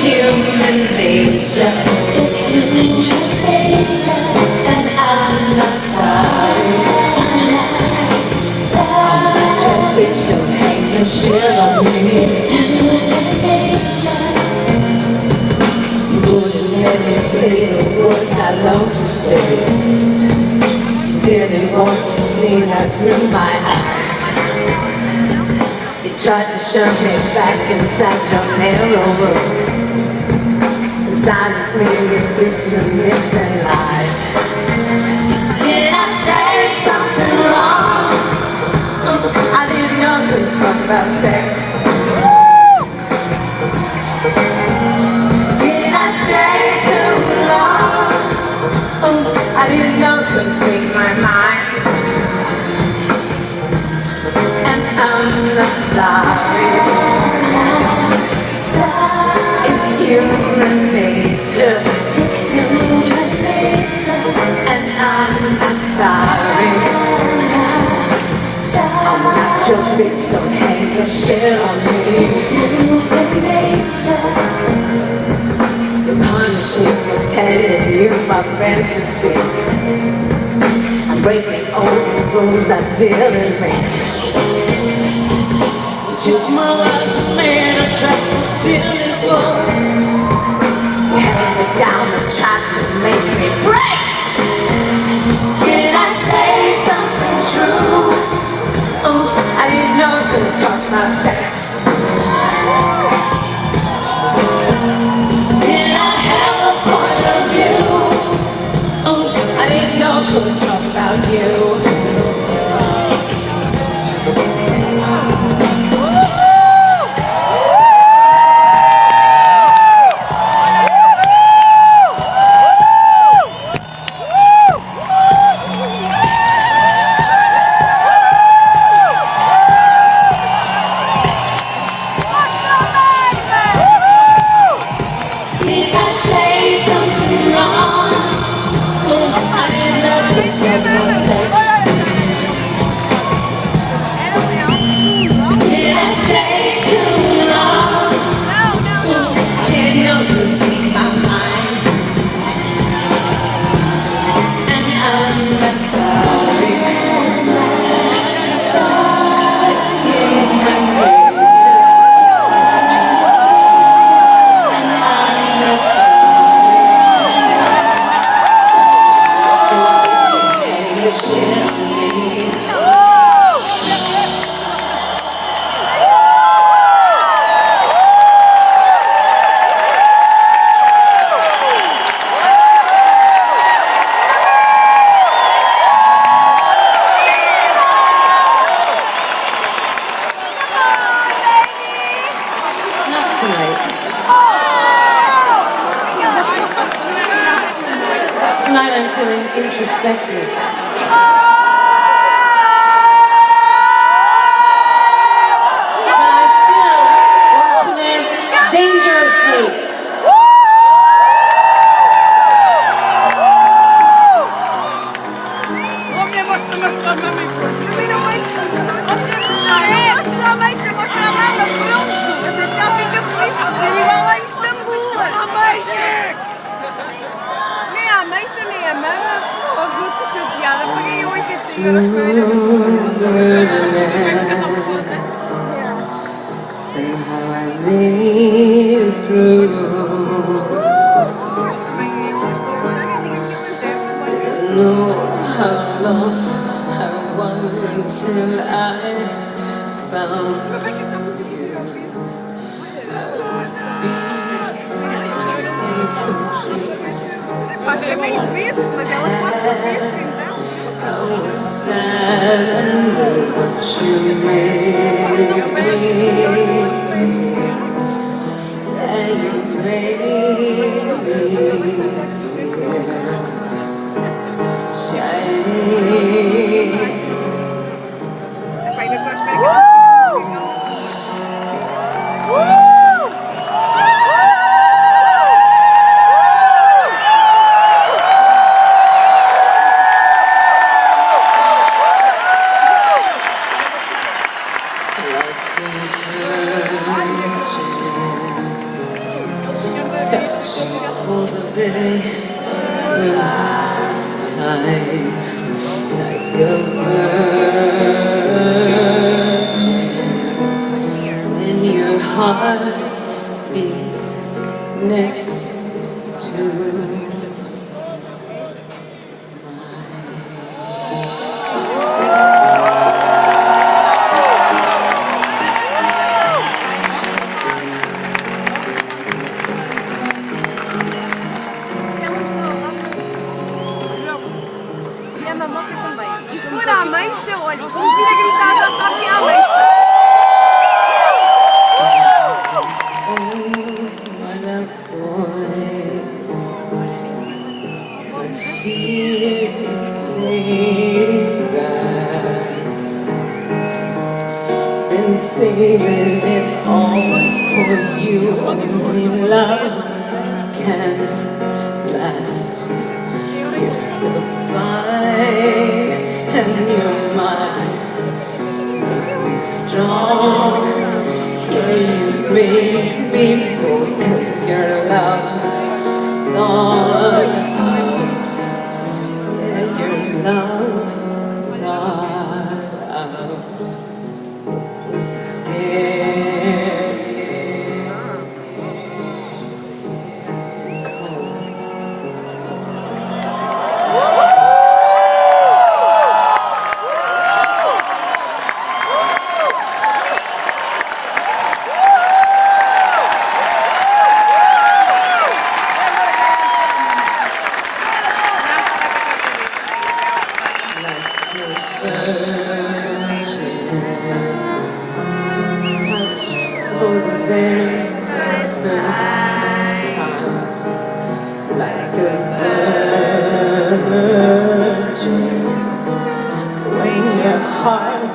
human nature. It's human nature. And I'm not sorry. I'm not your bitch, don't hang your shit on me. It's human nature. You wouldn't let me say the words I long to say. You didn't want to see that through my eyes. You tried to shove me back inside your narrow world. Silence me with bitterness and lies. Did I say something wrong? Oops, I didn't know you could talk about sex. Did I stay too long? Oops, I didn't know you could speak my mind. And I'm not sorry. It's human nature. It's human nature. And I'm not sorry. I'm not your bitch, don't hang your shit on me. It's human nature. You punish me for telling you my fantasy. I'm breaking all the rules I didn't make. You took my life and made a trap for silly boys. You held me down and tried to make me break. Did I say something true? Oops, I didn't know you could talk about sex. Did I have a point of view? Oops, I didn't know you could talk about you. Tonight I'm feeling introspective. But I still want to live dangerously. Chateada, paguei 80 euros para ver a Somehow I made it through. Didn't know how lost I was until I found you. I was Passei meio preço, mas ela gosta preço, então. I was sad and knew what you made me. That you made me shine. Ainda estou a esperar. Like for the very first time, like a virgin, when your heart beats next to E se for à ameixa, olha, se nos vir a gritar já sabe que é a ameixa. Been saving it all for you. Only love can last. You're so fine and you're mine. Strong, yeah, you made me full, 'cause your love thought out. Yeah, your love thought out. Was scared. For the very first time, like a virgin, when your heart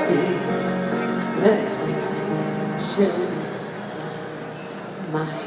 beats next to mine.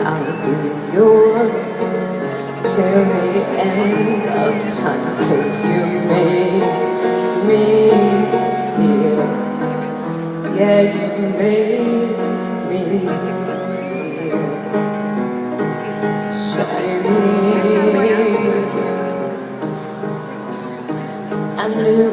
I'll be yours till the end of time, 'cause you made me feel, yeah, you made me feel shiny. I knew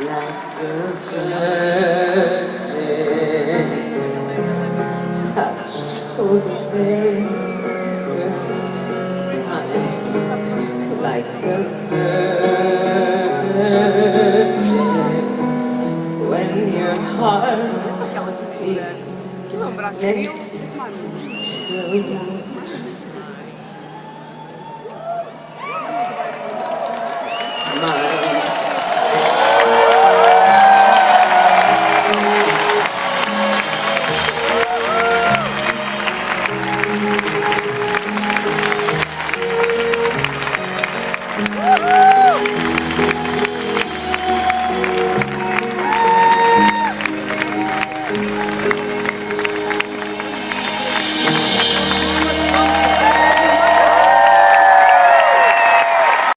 like a virgin, touched for the very first time, like a virgin, when your heart beats next to